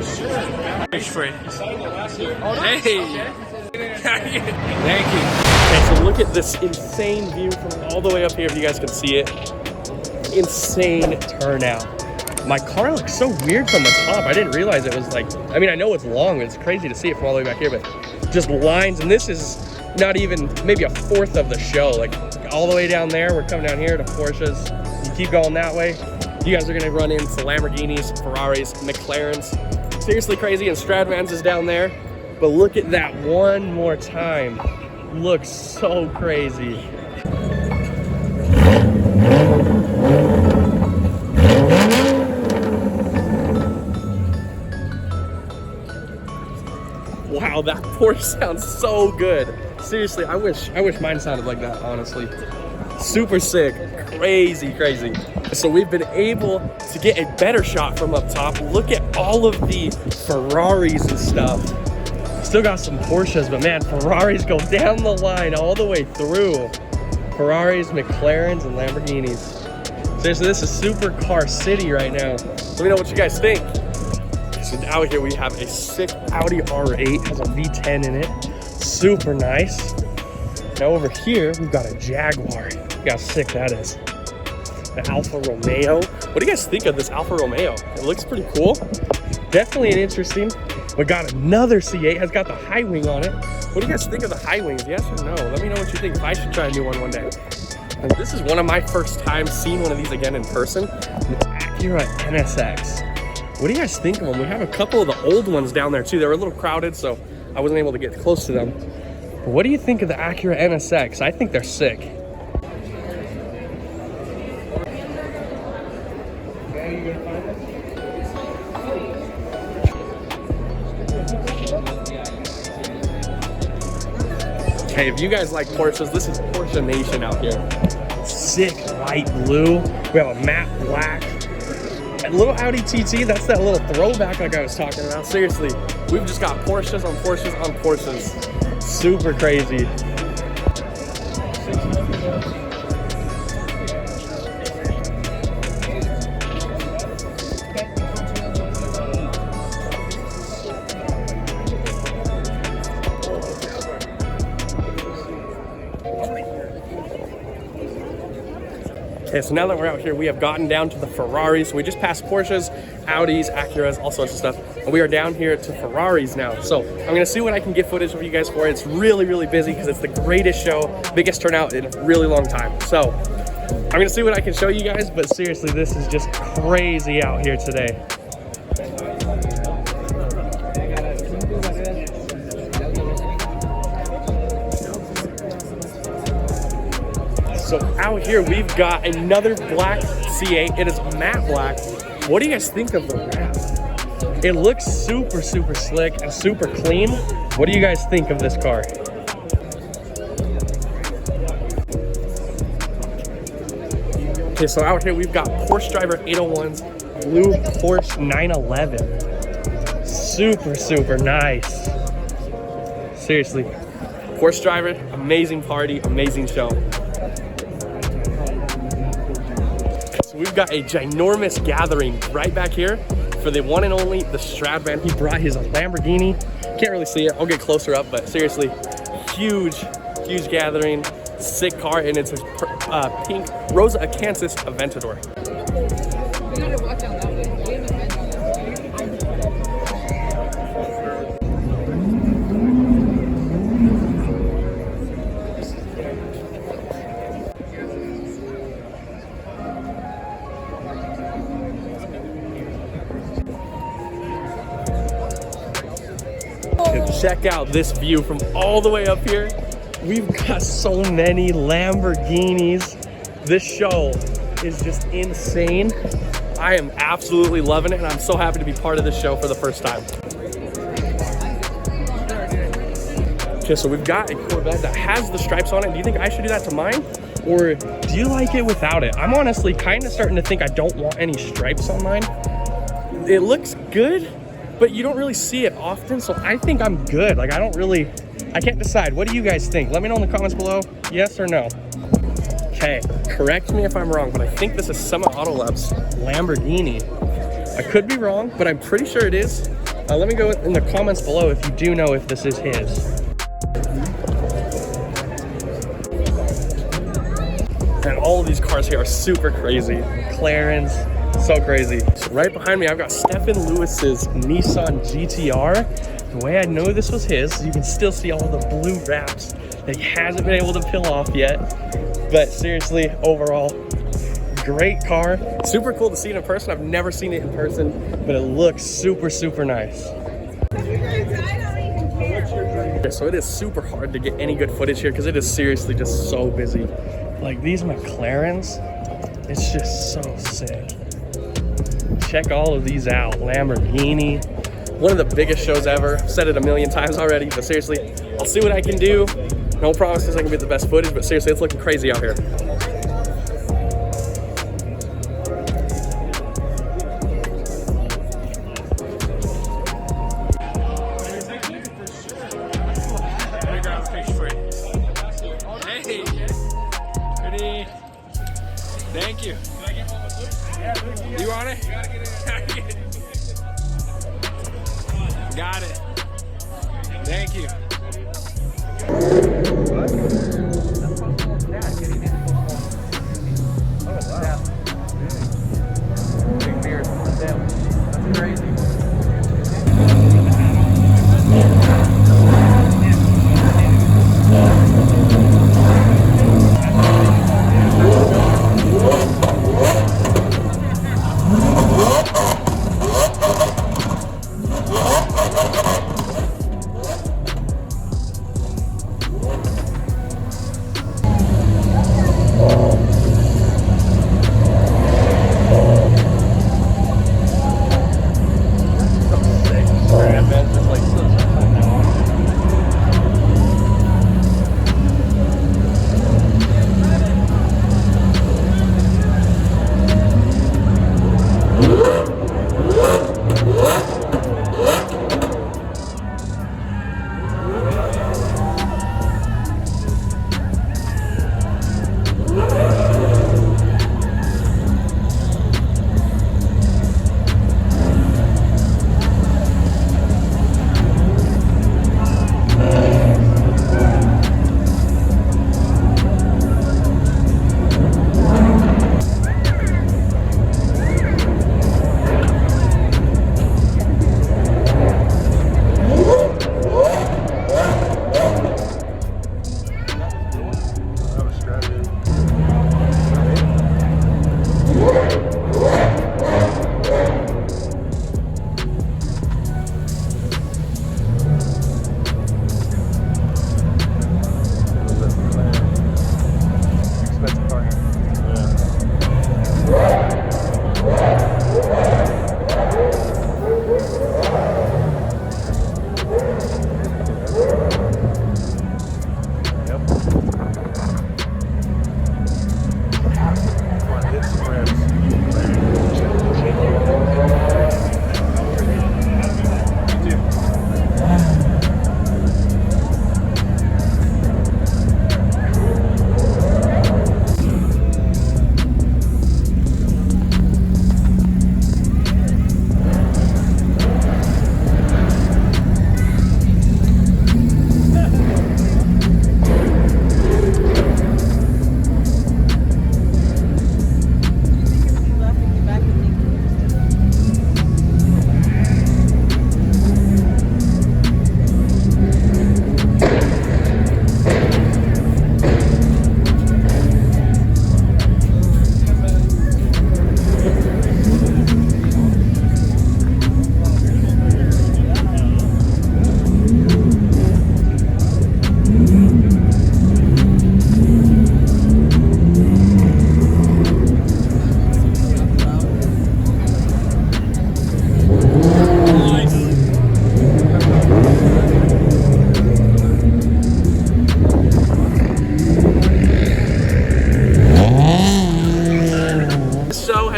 for sure. Reach for it. Hey. Thank you. Okay, so look at this insane view from all the way up here, if you guys can see it. Insane turnout. My car looks so weird from the top. I didn't realize it was like, I mean, I know it's long, but it's crazy to see it from all the way back here, but just lines, and this is not even maybe a fourth of the show. Like all the way down there, we're coming down here to Porsches. You keep going that way, you guys are gonna run into Lamborghinis, Ferraris, McLarens. Seriously crazy, and STRADMAN'S is down there. But look at that one more time. Looks so crazy. Wow, that Porsche sounds so good. Seriously, I wish mine sounded like that, honestly. Super sick, crazy. So we've been able to get a better shot from up top. Look at all of the Ferraris and stuff. Still got some Porsches, but man, Ferraris go down the line all the way through. Ferraris, McLarens, and Lamborghinis. Seriously, this is supercar city right now. Let me know what you guys think. So out here we have a sick Audi R8, has a V10 in it. Super nice. Now over here, we've got a Jaguar. Look how sick that is. The Alfa Romeo. What do you guys think of this Alfa Romeo? It looks pretty cool. Definitely an interesting. We got another C8, has got the high wing on it. What do you guys think of the high wings? Yes or no? Let me know what you think if I should try a new one day. And this is one of my first times seeing one of these again in person. The Acura Nsx. What do you guys think of them? We have a couple of the old ones down there too. They were a little crowded, so I wasn't able to get close to them. But what do you think of the Acura Nsx? I think they're sick. Okay, if you guys like Porsches, this is Porsche Nation out here. Sick light blue. We have a matte black. A little Audi TT, that's that little throwback like I was talking about. Seriously, we've just got Porsches on Porsches on Porsches. Super crazy. Okay, so now that we're out here, we have gotten down to the Ferraris. So we just passed Porsches, Audis, Acuras, all sorts of stuff. And we are down here to Ferraris now. So I'm gonna see what I can get footage of you guys for. It's really busy because it's the greatest show, biggest turnout in a really long time. So I'm gonna see what I can show you guys, but seriously, this is just crazy out here today. So out here, we've got another black C8. It is matte black. What do you guys think of the wrap? It looks super slick and super clean. What do you guys think of this car? Okay, so out here, we've got Porsche Driver 801's blue Porsche 911. Super nice. Seriously, Porsche Driver, amazing party, amazing show. We've got a ginormous gathering right back here for the one and only, the STRADMAN. He brought his Lamborghini. Can't really see it. I'll get closer up, but seriously, huge gathering. Sick car, and it's a pink Rosa Nsx Aventador. You gotta walk down that way. Check out this view from all the way up here. We've got so many Lamborghinis. This show is just insane. I am absolutely loving it, and I'm so happy to be part of this show for the first time. Okay, so we've got a Corvette that has the stripes on it. Do you think I should do that to mine? Or do you like it without it? I'm honestly kind of starting to think I don't want any stripes on mine. It looks good, but you don't really see it often, so I think I'm good. Like, I can't decide. What do you guys think? Let me know in the comments below, yes or no. Okay, correct me if I'm wrong, but I think this is Summit Auto Labs Lamborghini. I could be wrong, but I'm pretty sure it is. Let me go in the comments below if you do know if this is his. And all of these cars here are super crazy. McLarens, so crazy. So right behind me, I've got Stefan Lewis's Nissan GTR. The way I know this was his, you can still see all the blue wraps that he hasn't been able to peel off yet. But seriously, overall, great car. Super cool to see it in person. I've never seen it in person, but it looks super, super nice. So it is super hard to get any good footage here because it is seriously just so busy. Like these McLarens, it's just so sick. Check all of these out. Lamborghini, one of the biggest shows ever. I've said it a million times already, but seriously, I'll see what I can do. No promises I can get the best footage, but seriously, it's looking crazy out here. Thank you. You want it? Got it. Thank you. Big beard. That's crazy.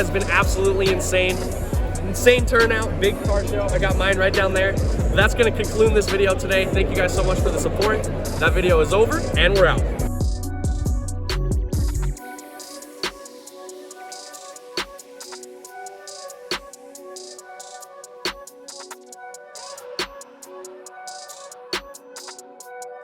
has been absolutely insane. Insane turnout, big car show. I got mine right down there. That's gonna conclude this video today. Thank you guys so much for the support. That video is over and we're out.